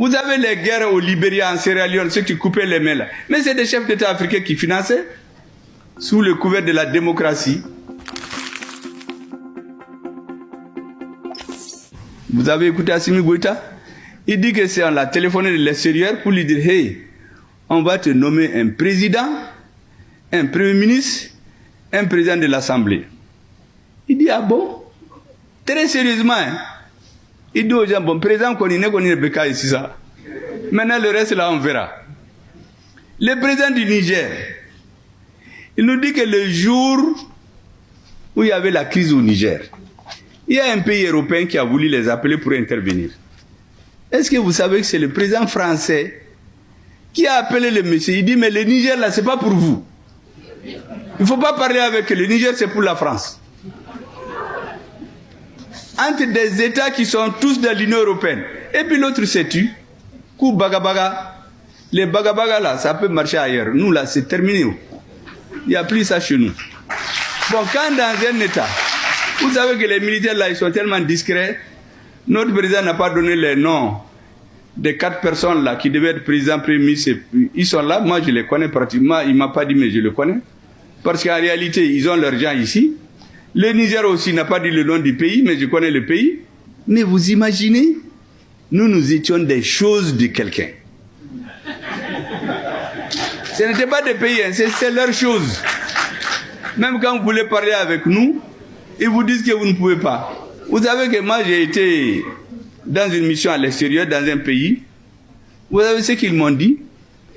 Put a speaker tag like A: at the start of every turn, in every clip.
A: Vous avez les guerres au Libéria, en Sierra Leone, ceux qui coupaient les mains là. Mais c'est des chefs d'État africains qui finançaient, sous le couvert de la démocratie. Vous avez écouté Assimi Goïta? Il dit que c'est on l'a téléphoné de l'extérieur pour lui dire, hey, on va te nommer un président, un premier ministre, un président de l'Assemblée. Il dit, ah bon? Très sérieusement, hein? Il dit aux gens, bon, président, qu'on est Beka ici, ça. Maintenant, le reste, là, on verra. Le président du Niger, il nous dit que le jour où il y avait la crise au Niger, il y a un pays européen qui a voulu les appeler pour intervenir. Est-ce que vous savez que c'est le président français qui a appelé le monsieur? Il dit, mais le Niger, là, c'est pas pour vous. Il ne faut pas parler avec le Niger, c'est pour la France. Entre des États qui sont tous dans l'Union européenne. Et puis l'autre s'est tu. Coup bagabaga. Les bagabaga là, ça peut marcher ailleurs. Nous là, c'est terminé. Il n'y a plus ça chez nous. Bon, quand dans un État, vous savez que les militaires là, ils sont tellement discrets. Notre président n'a pas donné les noms des 4 personnes là qui devaient être président, premier ministre. Ils sont là, moi je les connais pratiquement. Il ne m'a pas dit, mais je les connais. Parce qu'en réalité, ils ont leurs gens ici. Le Niger aussi n'a pas dit le nom du pays, mais je connais le pays. Mais vous imaginez, nous étions des choses de quelqu'un. Ce n'était pas des pays, hein, c'est leurs choses. Même quand vous voulez parler avec nous, ils vous disent que vous ne pouvez pas. Vous savez que moi j'ai été dans une mission à l'extérieur, dans un pays. Vous savez ce qu'ils m'ont dit?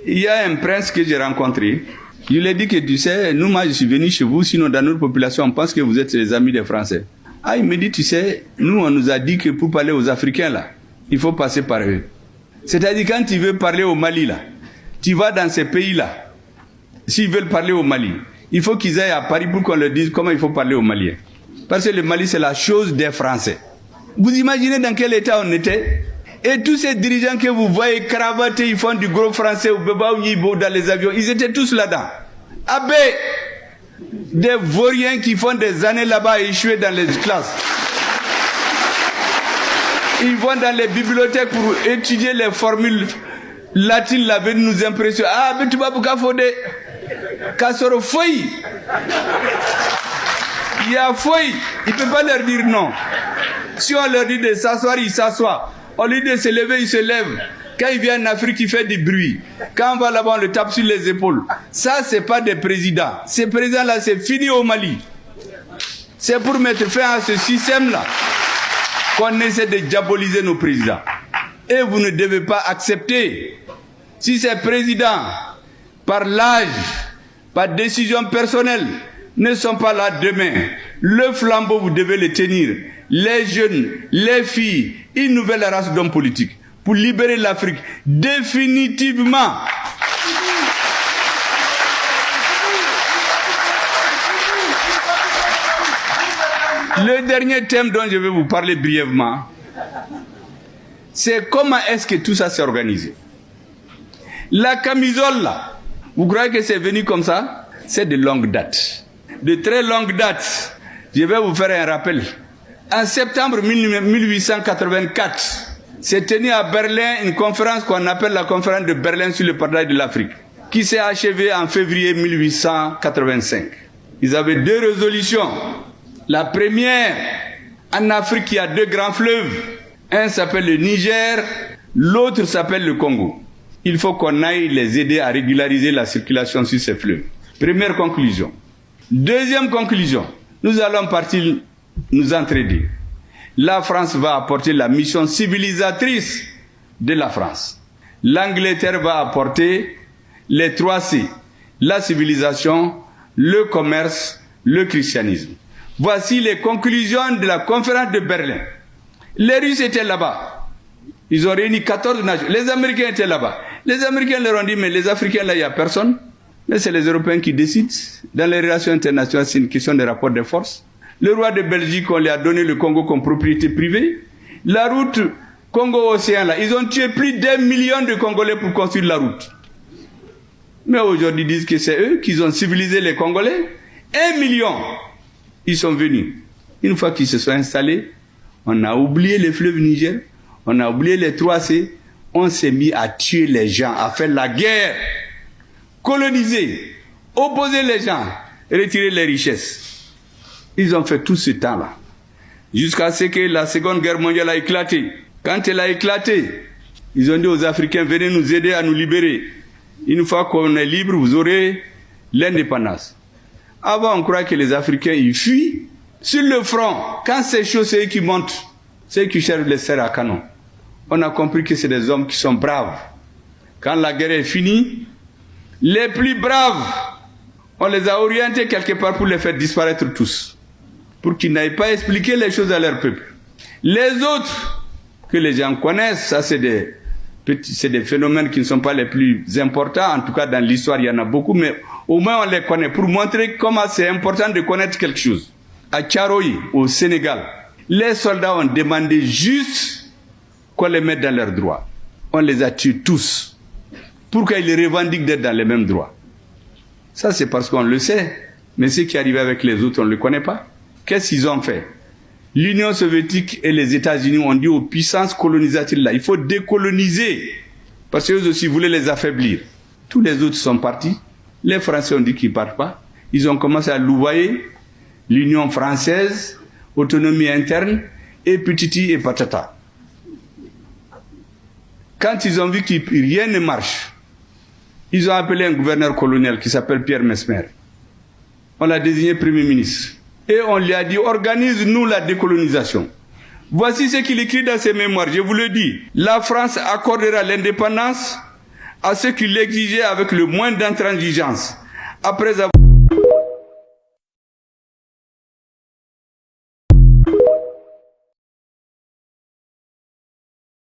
A: Il y a un prince que j'ai rencontré. Je lui ai dit que tu sais, nous, moi je suis venu chez vous, sinon dans notre population on pense que vous êtes les amis des Français. Ah, il me dit, tu sais, nous on nous a dit que pour parler aux Africains là, il faut passer par eux. C'est-à-dire quand tu veux parler au Mali là, tu vas dans ces pays là, s'ils veulent parler au Mali, il faut qu'ils aillent à Paris pour qu'on leur dise comment il faut parler aux Maliens. Parce que le Mali c'est la chose des Français. Vous imaginez dans quel état on était? Et tous ces dirigeants que vous voyez cravatés, ils font du gros français au Beba ou Yibo dans les avions, ils étaient tous là-dedans. Abbé, des vauriens qui font des années là-bas et échouer dans les classes. Ils vont dans les bibliothèques pour étudier les formules latines, là, venir nous impressionner. Ah, mais tu vas pour Kafode, Kassoro Foy. Il y a Foy, il ne peut pas leur dire non. Si on leur dit de s'asseoir, ils s'assoient. On lui dit de se lever, il se lève. Quand il vient en Afrique, il fait du bruit. Quand on va là-bas, on le tape sur les épaules. Ça, c'est pas des présidents. Ces présidents-là, c'est fini au Mali. C'est pour mettre fin à ce système-là qu'on essaie de diaboliser nos présidents. Et vous ne devez pas accepter. Si ces présidents, par l'âge, par décision personnelle, ne sont pas là demain, le flambeau, vous devez le tenir. Les jeunes, les filles, une nouvelle race d'hommes politiques pour libérer l'Afrique définitivement. Le dernier thème dont je vais vous parler brièvement, c'est comment est-ce que tout ça s'est organisé. La camisole là, vous croyez que c'est venu comme ça? C'est de longue date. De très longue date. Je vais vous faire un rappel. En septembre 1884, s'est tenue à Berlin une conférence qu'on appelle la conférence de Berlin sur le partage de l'Afrique, qui s'est achevée en février 1885. Ils avaient 2 résolutions. La première, en Afrique, il y a 2 grands fleuves. Un s'appelle le Niger, l'autre s'appelle le Congo. Il faut qu'on aille les aider à régulariser la circulation sur ces fleuves. Première conclusion. Deuxième conclusion, nous allons partir nous entraider. La France va apporter la mission civilisatrice de la France. L'Angleterre va apporter les 3 C. La civilisation, le commerce, le christianisme. Voici les conclusions de la conférence de Berlin. Les Russes étaient là-bas. Ils ont réuni 14 nations. Les Américains étaient là-bas. Les Américains leur ont dit, mais les Africains, là, il n'y a personne. Mais c'est les Européens qui décident. Dans les relations internationales, c'est une question de rapport de force. Le roi de Belgique, on lui a donné le Congo comme propriété privée. La route Congo-Océan, là, ils ont tué plus d'1 million de Congolais pour construire la route. Mais aujourd'hui, ils disent que c'est eux qui ont civilisé les Congolais. 1 million, ils sont venus. Une fois qu'ils se sont installés, on a oublié les fleuves Niger, on a oublié les 3 C, on s'est mis à tuer les gens, à faire la guerre, coloniser, opposer les gens, retirer les richesses. Ils ont fait tout ce temps-là, jusqu'à ce que la Seconde Guerre mondiale a éclaté. Quand elle a éclaté, ils ont dit aux Africains, venez nous aider à nous libérer. Une fois qu'on est libre, vous aurez l'indépendance. Avant, on croit que les Africains, ils fuient. Sur le front, quand c'est chaud, c'est eux qui montent. C'est eux qui cherchent les serres à canon. On a compris que c'est des hommes qui sont braves. Quand la guerre est finie, les plus braves, on les a orientés quelque part pour les faire disparaître tous. Pour qu'ils n'aillent pas expliquer les choses à leur peuple. Les autres, que les gens connaissent, ça c'est des phénomènes qui ne sont pas les plus importants. En tout cas, dans l'histoire, il y en a beaucoup, mais au moins on les connaît pour montrer comment c'est important de connaître quelque chose. À Thiaroye, au Sénégal, les soldats ont demandé juste qu'on les mette dans leurs droits. On les a tués tous. Pourquoi ils revendiquent d'être dans les mêmes droits? Ça, c'est parce qu'on le sait. Mais ce qui arrive avec les autres, on ne le connaît pas. Qu'est-ce qu'ils ont fait? L'Union soviétique et les États-Unis ont dit aux puissances colonisatrices là, il faut décoloniser. Parce qu'eux aussi voulaient les affaiblir. Tous les autres sont partis. Les Français ont dit qu'ils ne partent pas. Ils ont commencé à louvoyer l'Union française, autonomie interne, et petiti et patata. Quand ils ont vu que rien ne marche, ils ont appelé un gouverneur colonial qui s'appelle Pierre Mesmer. On l'a désigné Premier ministre. Et on lui a dit, organise-nous la décolonisation. Voici ce qu'il écrit dans ses mémoires, je vous le dis. La France accordera l'indépendance à ceux qui l'exigeaient avec le moins d'intransigeance. Après avoir